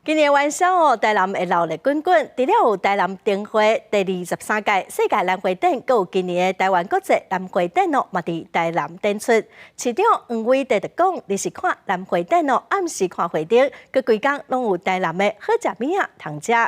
今年元宵哦，台南会闹热滚滚。除了有台南灯会第23届世界蓝花展，还有今年的台湾国际蓝花展哦，嘛伫台南展出。市长黄伟德就讲，你是看蓝花展哦，暗时看花灯，佮规工拢有台南的好食物啊通食。2024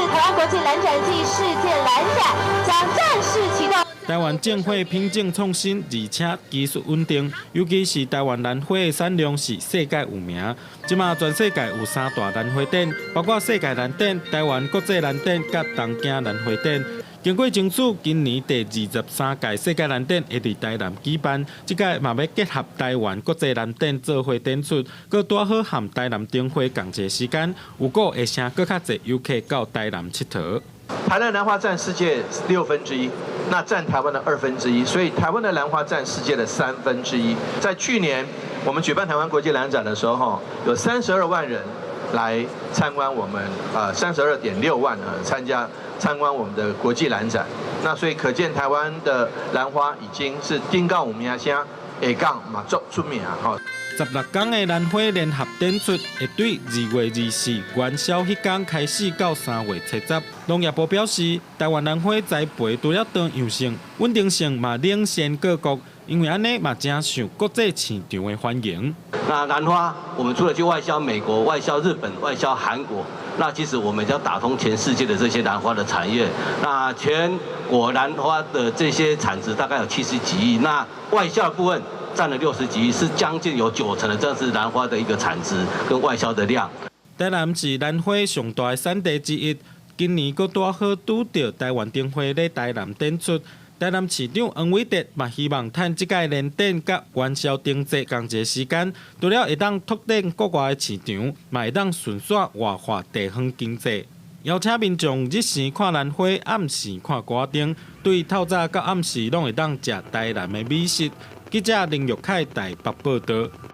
台湾国际蓝展暨世界蓝展将正式启动。台湾政府品种创新，而且技术稳定，尤其是台湾兰花的产量是世界有名。即马全世界有3大兰花展，包括世界兰展、台湾国际兰展甲东京兰花展。经过争取，今年第23届世界兰展会伫台南举办，即届嘛要结合台湾国际兰展做伙展出，佮拄好和台南灯会同一时间，有个会请更较侪游客到台南佚佗。台南兰花占世界1/6，那占台湾的1/2，所以台湾的兰花占世界的1/3。在去年我们举办台湾国际兰展的时候，有32万人来参观我们32.6万参观我们的国际兰展。那所以可见台湾的兰花已经是顶到有名声，下港嘛足出名哈。16天的兰花联合展出，会对2月24元宵迄天开始到3月70。农业部表示，台湾兰花栽培除了多样性、稳定性嘛领先各国，因为安尼嘛真受国际市场的欢迎。那兰花，我们除了去外销美国、外销日本、外销韩国，那其实我们要打通全世界的这些兰花的产业。那全国兰花的这些产值大概有70几亿，那外销的部分占了60几亿，是将近有90%的，这是兰花的一个产值跟外销的量。台南是兰花上大的产地之一，今年佫拄好拄到台湾灯会咧台南展出。台南市长黄伟德嘛希望趁即届联展甲元宵灯节同一时间，除了会当拓展国外的市场，嘛会当顺续活化地方经济。邀请民众日时看兰花，暗时看歌灯，对透早到暗时拢会当食台南的美食。记者林玉凯台北报道。